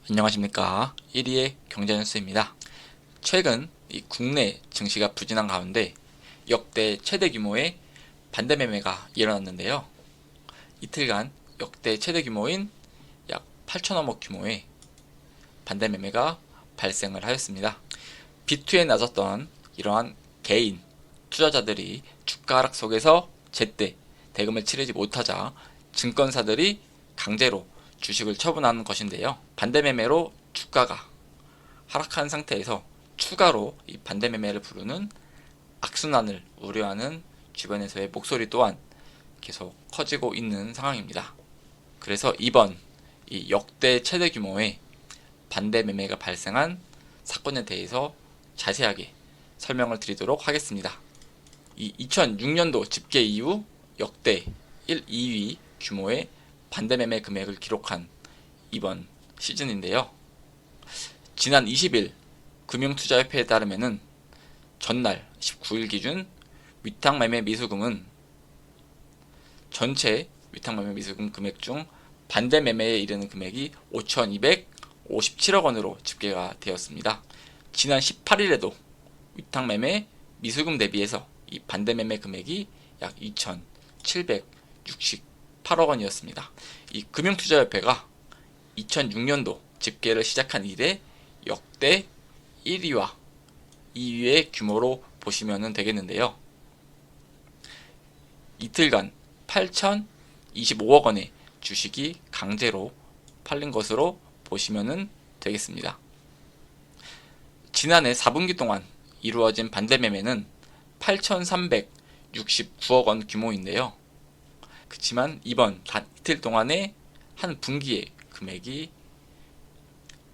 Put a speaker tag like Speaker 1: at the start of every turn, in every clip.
Speaker 1: 안녕하십니까. 1위의 경제뉴스입니다. 최근 이 국내 증시가 부진한 가운데 역대 최대 규모의 반대 매매가 일어났는데요. 이틀간 역대 최대 규모인 약 8천억원 규모의 반대 매매가 발생을 하였습니다. B2에 나섰던 이러한 개인 투자자들이 주가 하락 속에서 제때 대금을 치르지 못하자 증권사들이 강제로 주식을 처분하는 것인데요. 반대 매매로 주가가 하락한 상태에서 추가로 이 반대 매매를 부르는 악순환을 우려하는 주변에서의 목소리 또한 계속 커지고 있는 상황입니다. 그래서 이번 이 역대 최대 규모의 반대 매매가 발생한 사건에 대해서 자세하게 설명을 드리도록 하겠습니다. 이 2006년도 집계 이후 역대 1, 2위 규모의 반대 매매 금액을 기록한 이번 시즌인데요. 지난 20일 금융투자협회에 따르면은 전날 19일 기준 위탁매매 미수금은 전체 위탁매매 미수금 금액 중 반대 매매에 이르는 금액이 5,257억 원으로 집계가 되었습니다. 지난 18일에도 위탁매매 미수금 대비해서 이 반대 매매 금액이 약 2,768억 원이었습니다. 이 금융투자협회가 2006년도 집계를 시작한 이래 역대 1위와 2위의 규모로 보시면 되겠는데요. 이틀간 8,025억 원의 주식이 강제로 팔린 것으로 보시면 되겠습니다. 지난해 4분기 동안 이루어진 반대 매매는 8,369억 원 규모인데요. 그렇지만 이번 단 이틀 동안의 한 분기의 금액이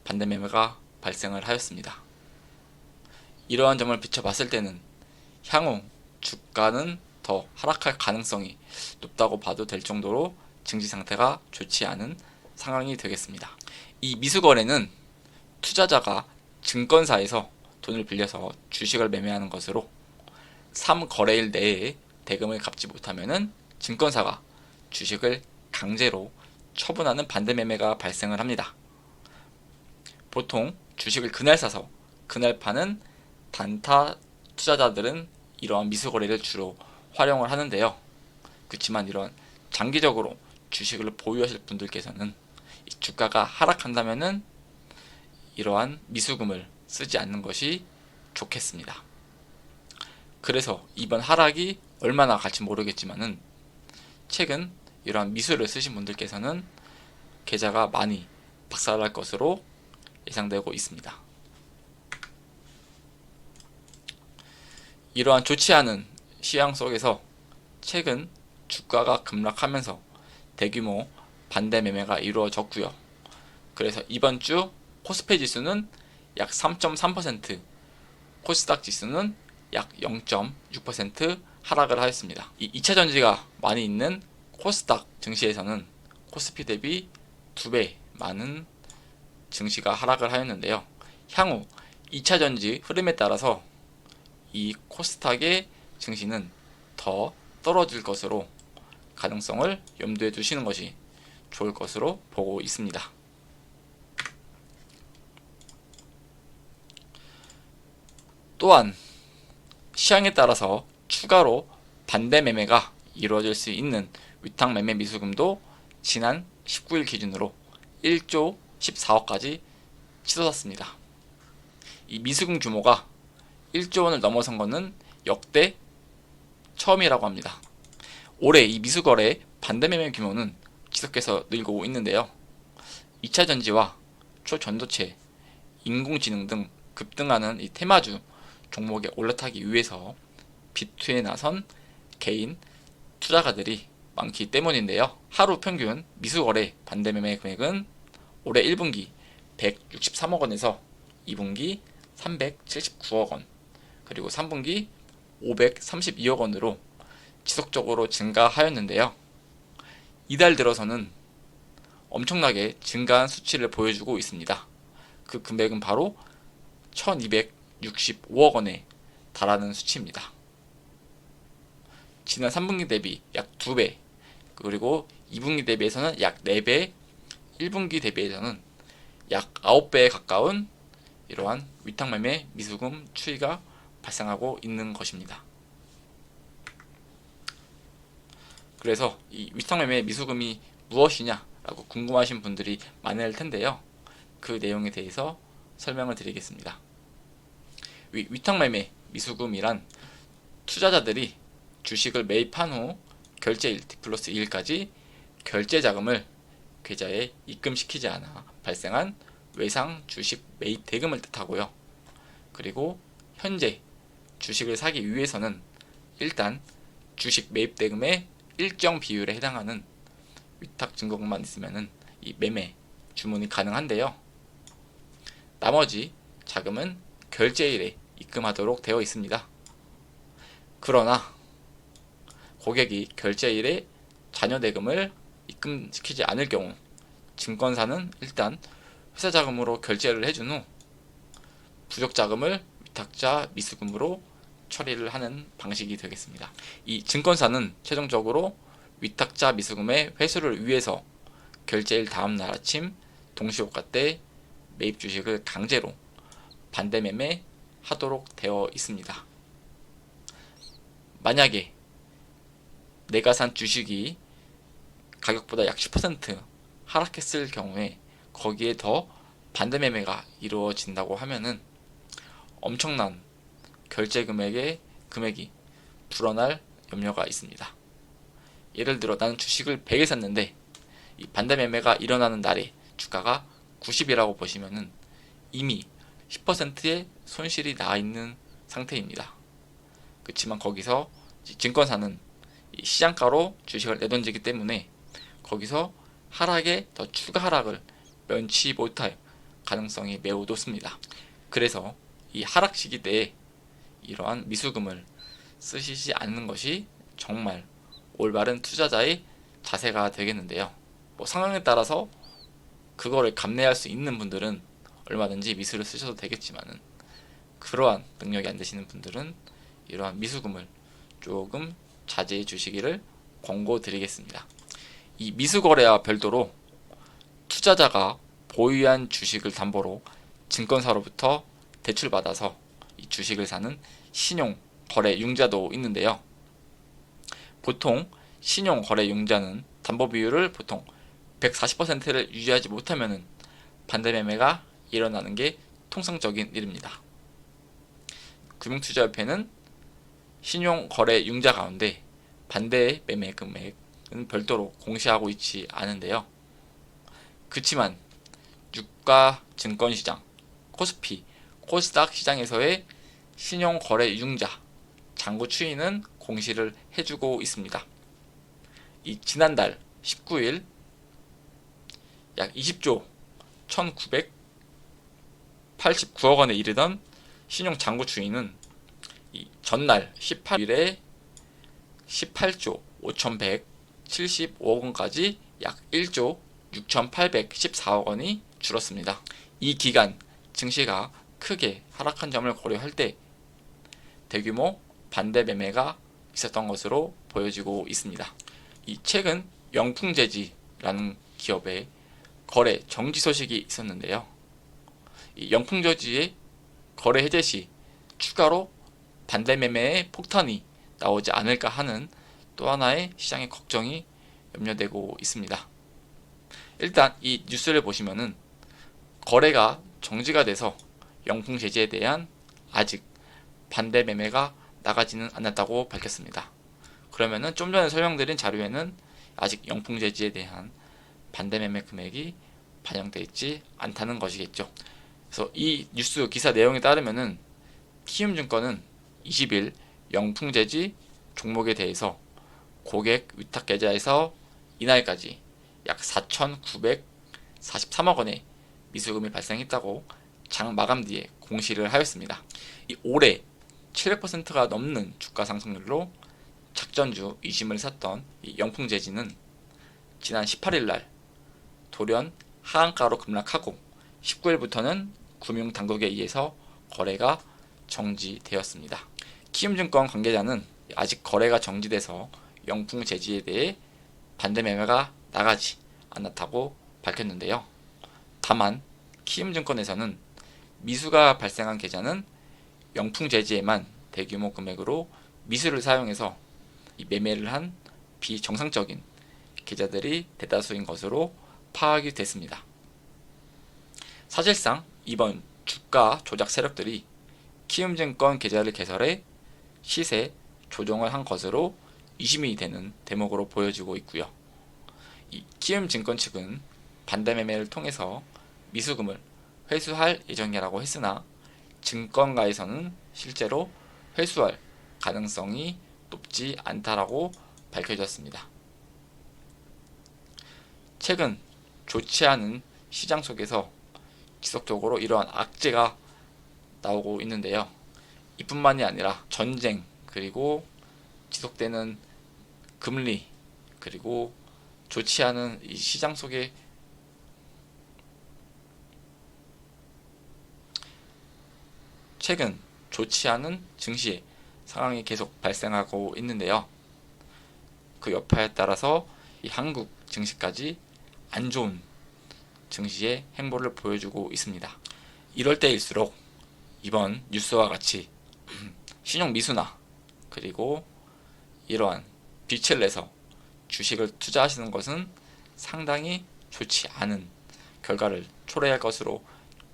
Speaker 1: 반대 매매가 발생을 하였습니다. 이러한 점을 비춰봤을 때는 향후 주가는 더 하락할 가능성이 높다고 봐도 될 정도로 증시 상태가 좋지 않은 상황이 되겠습니다. 이 미수거래는 투자자가 증권사에서 돈을 빌려서 주식을 매매하는 것으로 3거래일 내에 대금을 갚지 못하면 증권사가 주식을 강제로 처분하는 반대 매매가 발생을 합니다. 보통 주식을 그날 사서 그날 파는 단타 투자자들은 이러한 미수거래를 주로 활용을 하는데요. 그렇지만 이런 장기적으로 주식을 보유하실 분들께서는 주가가 하락한다면은 이러한 미수금을 쓰지 않는 것이 좋겠습니다. 그래서 이번 하락이 얼마나 갈지 모르겠지만은 최근 이러한 미수를 쓰신 분들께서는 계좌가 많이 박살날 것으로 예상되고 있습니다. 이러한 좋지 않은 시황 속에서 최근 주가가 급락하면서 대규모 반대 매매가 이루어졌고요. 그래서 이번 주 코스피 지수는 약 3.3%, 코스닥 지수는 약 0.6% 하락을 하였습니다. 이 2차 전지가 많이 있는 코스닥 증시에서는 코스피 대비 2배 많은 증시가 하락을 하였는데요. 향후 2차 전지 흐름에 따라서 이 코스닥의 증시는 더 떨어질 것으로 가능성을 염두에 두시는 것이 좋을 것으로 보고 있습니다. 또한 시황에 따라서 추가로 반대 매매가 이루어질 수 있는 위탁 매매 미수금도 지난 19일 기준으로 1조 14억까지 치솟았습니다. 이 미수금 규모가 1조 원을 넘어선 것은 역대 처음이라고 합니다. 올해 이 미수거래 반대 매매 규모는 지속해서 늘고 있는데요. 2차 전지와 초전도체, 인공지능 등 급등하는 이 테마주 종목에 올라타기 위해서 B2에 나선 개인 투자가들이 많기 때문인데요. 하루 평균 미수거래 반대 매매 금액은 올해 1분기 163억 원에서 2분기 379억 원, 그리고 3분기 532억 원으로 지속적으로 증가하였는데요. 이달 들어서는 엄청나게 증가한 수치를 보여주고 있습니다. 그 금액은 바로 1265억 원에 달하는 수치입니다. 지난 3분기 대비 약 2배, 그리고 2분기 대비해서는 약 4배, 1분기 대비해서는 약 9배에 가까운 이러한 위탁매매 미수금 추이가 발생하고 있는 것입니다. 그래서 이 위탁매매 미수금이 무엇이냐라고 궁금하신 분들이 많을 텐데요. 그 내용에 대해서 설명을 드리겠습니다. 위탁매매 미수금이란 투자자들이 주식을 매입한 후 결제일 T+2일까지 결제자금을 계좌에 입금시키지 않아 발생한 외상 주식 매입 대금을 뜻하고요. 그리고 현재 주식을 사기 위해서는 일단 주식 매입 대금의 일정 비율에 해당하는 위탁 증거금만 있으면 이 매매 주문이 가능한데요. 나머지 자금은 결제일에 입금하도록 되어 있습니다. 그러나 고객이 결제일에 잔여 대금을 입금시키지 않을 경우 증권사는 일단 회사 자금으로 결제를 해준 후 부족 자금을 위탁자 미수금으로 처리를 하는 방식이 되겠습니다. 이 증권사는 최종적으로 위탁자 미수금의 회수를 위해서 결제일 다음날 아침 동시효과 때 매입 주식을 강제로 반대 매매 하도록 되어 있습니다. 만약에 내가 산 주식이 가격보다 약 10% 하락했을 경우에 거기에 더 반대 매매가 이루어진다고 하면은 엄청난 결제 금액이 불어날 염려가 있습니다. 예를 들어 나는 주식을 100에 샀는데 이 반대 매매가 일어나는 날에 주가가 90이라고 보시면은 이미 10%의 손실이 나 있는 상태입니다. 그렇지만 거기서 증권사는 시장가로 주식을 내던지기 때문에 거기서 하락에 더 추가 하락을 면치 못할 가능성이 매우 높습니다. 그래서 이 하락 시기 때에 이러한 미수금을 쓰시지 않는 것이 정말 올바른 투자자의 자세가 되겠는데요. 상황에 따라서 그거를 감내할 수 있는 분들은 얼마든지 미수를 쓰셔도 되겠지만은 그러한 능력이 안 되시는 분들은 이러한 미수금을 조금 자제해 주시기를 권고드리겠습니다. 이 미수거래와 별도로 투자자가 보유한 주식을 담보로 증권사로부터 대출받아서 이 주식을 사는 신용거래융자도 있는데요. 보통 신용거래융자는 담보 비율을 보통 140%를 유지하지 못하면 반대매매가 일어나는 게 통상적인 일입니다. 금융투자협회는 신용거래융자 가운데 반대 매매 금액은 별도로 공시하고 있지 않은데요. 그렇지만 유가 증권시장, 코스피, 코스닥 시장에서의 신용거래융자 장부 추이는 공시를 해주고 있습니다. 이 지난달 19일 약 20조 1989억 원에 이르던 신용 장부 추이는 이 전날 18일에 18조 5175억 원까지 약 1조 6814억 원이 줄었습니다. 이 기간 증시가 크게 하락한 점을 고려할 때 대규모 반대 매매가 있었던 것으로 보여지고 있습니다. 이 최근 영풍재지라는 기업의 거래 정지 소식이 있었는데요. 이 영풍재지의 거래 해제 시 추가로 반대 매매의 폭탄이 나오지 않을까 하는 또 하나의 시장의 걱정이 염려되고 있습니다. 일단 이 뉴스를 보시면은 거래가 정지가 돼서 영풍재지에 대한 아직 반대 매매가 나가지는 않았다고 밝혔습니다. 그러면은 좀 전에 설명드린 자료에는 아직 영풍재지에 대한 반대 매매 금액이 반영되어 있지 않다는 것이겠죠. 그래서 이 뉴스 기사 내용에 따르면은 키움증권은 20일 영풍재지 종목에 대해서 고객 위탁 계좌에서 이날까지 약 4,943억 원의 미수금이 발생했다고 장 마감 뒤에 공시를 하였습니다. 이 올해 700%가 넘는 주가 상승률로 작전주 이심을 샀던 이 영풍재지는 지난 18일 날 돌연 하한가로 급락하고 19일부터는 금융당국에 의해서 거래가 정지되었습니다. 키움증권 관계자는 아직 거래가 정지돼서 영풍재지에 대해 반대 매매가 나가지 않았다고 밝혔는데요. 다만 키움증권에서는 미수가 발생한 계좌는 영풍제지에만 대규모 금액으로 미수를 사용해서 이 매매를 한 비정상적인 계좌들이 대다수인 것으로 파악이 됐습니다. 사실상 이번 주가 조작 세력들이 키움증권 계좌를 개설해 시세 조정을 한 것으로 의심이 되는 대목으로 보여지고 있고요. 이 키움증권 측은 반대 매매를 통해서 미수금을 회수할 예정이라고 했으나 증권가에서는 실제로 회수할 가능성이 높지 않다라고 밝혀졌습니다. 최근 좋지 않은 시장 속에서 지속적으로 이러한 악재가 나오고 있는데요. 이뿐만이 아니라 전쟁, 그리고 지속되는 금리, 그리고 좋지 않은 이 시장 속에 최근 좋지 않은 증시 상황이 계속 발생하고 있는데요. 그 여파에 따라서 이 한국 증시까지 안 좋은 증시의 행보를 보여주고 있습니다. 이럴 때일수록 이번 뉴스와 같이 신용 미수나 그리고 이러한 빛을 내서 주식을 투자하시는 것은 상당히 좋지 않은 결과를 초래할 것으로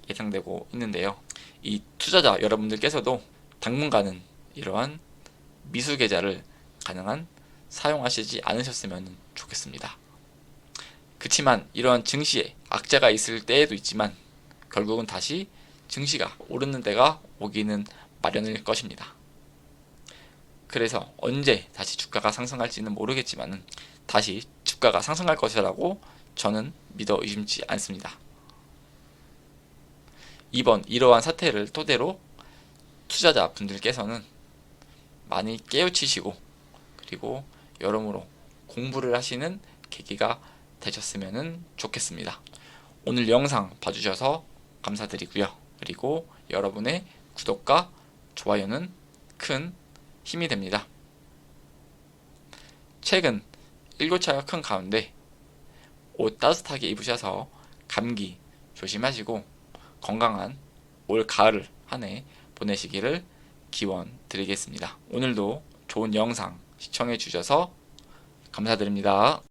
Speaker 1: 예상되고 있는데요. 이 투자자 여러분들께서도 당분간은 이러한 미수 계좌를 가능한 사용하시지 않으셨으면 좋겠습니다. 그치만 이러한 증시에 악재가 있을 때에도 있지만 결국은 다시 증시가 오르는 때가 오기는 마련일 것입니다. 그래서 언제 다시 주가가 상승할지는 모르겠지만 다시 주가가 상승할 것이라고 저는 믿어 의심치 않습니다. 이번 이러한 사태를 토대로 투자자 분들께서는 많이 깨우치시고 그리고 여러모로 공부를 하시는 계기가 되셨으면 좋겠습니다. 오늘 영상 봐주셔서 감사드리고요. 그리고 여러분의 구독과 좋아요는 큰 힘이 됩니다. 최근 일교차가 큰 가운데 옷 따뜻하게 입으셔서 감기 조심하시고 건강한 올 가을 한 해 보내시기를 기원 드리겠습니다. 오늘도 좋은 영상 시청해 주셔서 감사드립니다.